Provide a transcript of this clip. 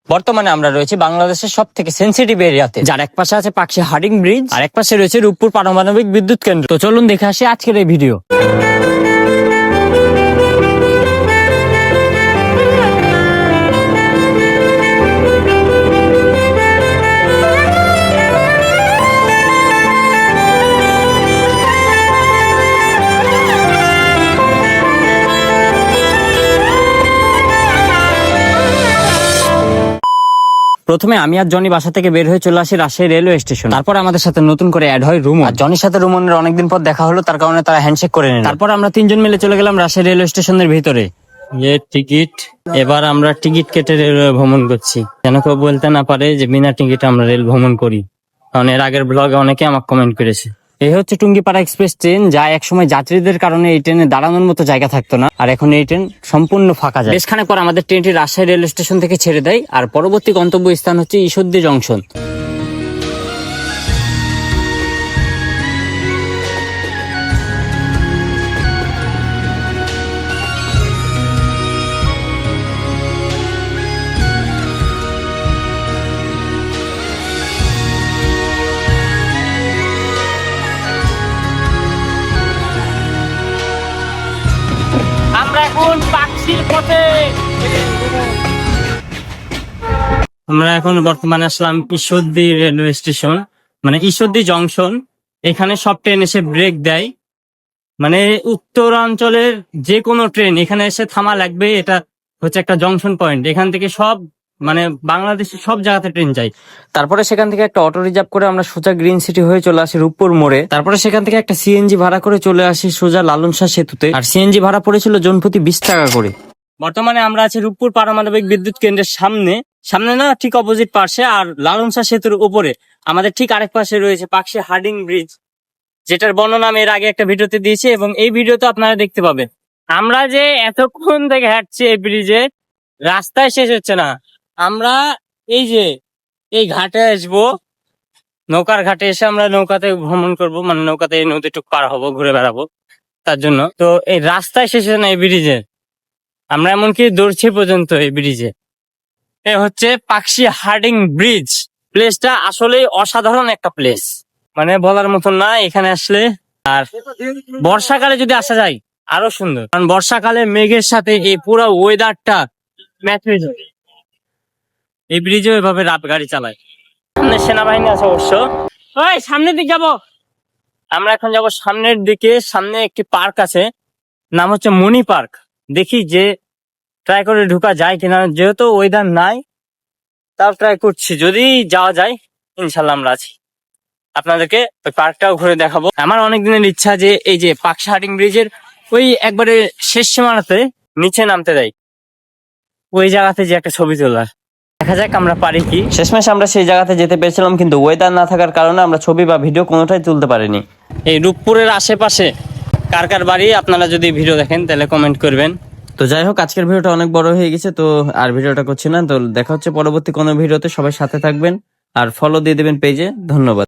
বর্তমানে আমরা রয়েছি বাংলাদেশের সব থেকে সেন্সিটিভ এরিয়াতে, যার এক পাশে আছে পাকশি হার্ডিং ব্রিজ আর এক পাশে রয়েছে রূপপুর পারমাণবিক বিদ্যুৎ কেন্দ্র। তো চলুন দেখে আসি আজকের এই ভিডিও। প্রথমে আমি আর জনি বাসা থেকে বের হয়ে চলে আসি রাজশাহী রেলওয়ে স্টেশন। তারপর আমাদের সাথে নতুন করে অ্যাড হয় রুমন। আর জনির সাথে রুমনের অনেকদিন পর দেখা হলো, তার কারণে তারা হ্যান্ডশেক করে নিল। তারপর আমরা তিনজন মিলে চলে গেলাম রাজশাহী রেলওয়ে স্টেশনের ভিতরে। টিকিট, এবার আমরা টিকিট কেটে রেলওয়ে ভ্রমণ করছি, যেন কেউ বলতে না পারে যে বিনা টিকিটে আমরা রেল ভ্রমণ করি, কারণ এর আগের ব্লগে অনেকে আমাকে কমেন্ট করেছে। এই হচ্ছে টুঙ্গিপাড়া এক্সপ্রেস ট্রেন, যা একসময় যাত্রীদের কারণে এই ট্রেনে দাঁড়ানোর মতো জায়গা থাকতো না, আর এখন এই ট্রেন সম্পূর্ণ ফাঁকা যায়। বেশখানেক পর আমাদের ট্রেনটি রাজশাহী রেল স্টেশন থেকে ছেড়ে দেয়, আর পরবর্তী গন্তব্য স্থান হচ্ছে ঈশ্বরদী জংশন। আমরা এখন পাকশির পথে, আমরা এখন বর্তমানে আসলাম ঈশ্বরদী রেলওয়ে স্টেশন, মানে ঈশ্বরদী জংশন। এখানে সব ট্রেন এসে ব্রেক দেয়, মানে উত্তরাঞ্চলের যে কোনো ট্রেন এখানে এসে থামা লাগবে। এটা হচ্ছে একটা জংশন পয়েন্ট, এখান থেকে সব মানে বাংলাদেশের সব জায়গাতে ট্রেন যায়। তারপরে সেখান থেকে একটা অটো রিজার্ভ করে আমরা সোজা গ্রিন সিটি হয়ে চলে আসি রূপপুর মোড়ে। তারপরে সেখান থেকে একটা সিএনজি ভাড়া করে চলে আসি সোজা লালন শাহ সেতুতে, আর সিএনজি ভাড়া পড়েছিল জনপ্রতি 20 টাকা করে। বর্তমানে আমরা আছি রূপপুর পারমাণবিক বিদ্যুৎ কেন্দ্রের সামনে, সামনে না ঠিক অপোজিট পাশে, আর লালন শাহ সেতুর উপরে আমাদের ঠিক আরেক পাশে রয়েছে পাকশি হার্ডিং ব্রিজ, যেটার বর্ণনা আমি এর আগে একটা ভিডিওতে দিয়েছি এবং এই ভিডিওতে আপনারা দেখতে পাবেন। আমরা যে এতক্ষণ থেকে হাঁটছি এই ব্রিজে, রাস্তায় শেষ হচ্ছে না। আমরা এই যে এই ঘাটে আসবো, নৌকার ঘাটে এসে আমরা নৌকাতে ভ্রমণ করব, মানে নৌকাতে এই নদীটুক পার হবো, ঘুরে বেড়াবো তার জন্য। তো এই রাস্তায় শেষ হচ্ছে না এই ব্রিজে, আমরা এমনকি দৌড়ছি পর্যন্ত এই ব্রিজে। এ হচ্ছে পাকশি হার্ডিং ব্রিজ। প্লেসটা আসলেই অসাধারণ একটা প্লেস, মানে বলার মতন না এখানে আসলে। আর বর্ষাকালে যদি আসা যায় আরো সুন্দর, কারণ বর্ষাকালে মেঘের সাথে এই পুরো ওয়েদারটা ম্যাচ হয়ে যাবে। এই ব্রিজেও এভাবে রাত গাড়ি চালায়। সামনে সেনাবাহিনী আছে অবশ্য। ওই সামনের দিকে যাবো, আমরা এখন যাব সামনের দিকে। সামনে একটি পার্ক আছে, নাম হচ্ছে মনি পার্ক। দেখি যে ট্রাই করে ঢুকা যায় কিনা, যেহেতু ওয়েদার নাই তাও ট্রাই করছি, যদি যাওয়া যায় ইনশাল্লাহ আমরা আছি। আপনাদেরকে ওই পার্কটাও ঘুরে দেখাবো। আমার অনেক দিনের ইচ্ছা যে এই যে পাকশি হার্ডিং ব্রিজের ওই একবারে শেষ সীমানাতে নিচে নামতে দেয়, ওই জায়গাতে যে একটা ছবি তোলার। দেখা যাক আমরা পারি কি। শেষমেশ আমরা সেই জায়গাতে যেতে পেরেছিলাম, কিন্তু ওয়েদার না থাকার কারণে আমরা ছবি বা ভিডিও কোনোটাই তুলতে পারিনি। এই রূপপুরের আশেপাশে কার কার বাড়ি, আপনারা যদি ভিডিও দেখেন তাহলে কমেন্ট করবেন। তো যাই হোক, আজকের ভিডিওটা অনেক বড় হয়ে গেছে, তো আর ভিডিওটা করছি না। তো দেখা হচ্ছে পরবর্তী কোনো ভিডিওতে, সবাই সাথে থাকবেন আর ফলো দিয়ে দেবেন পেজে। ধন্যবাদ।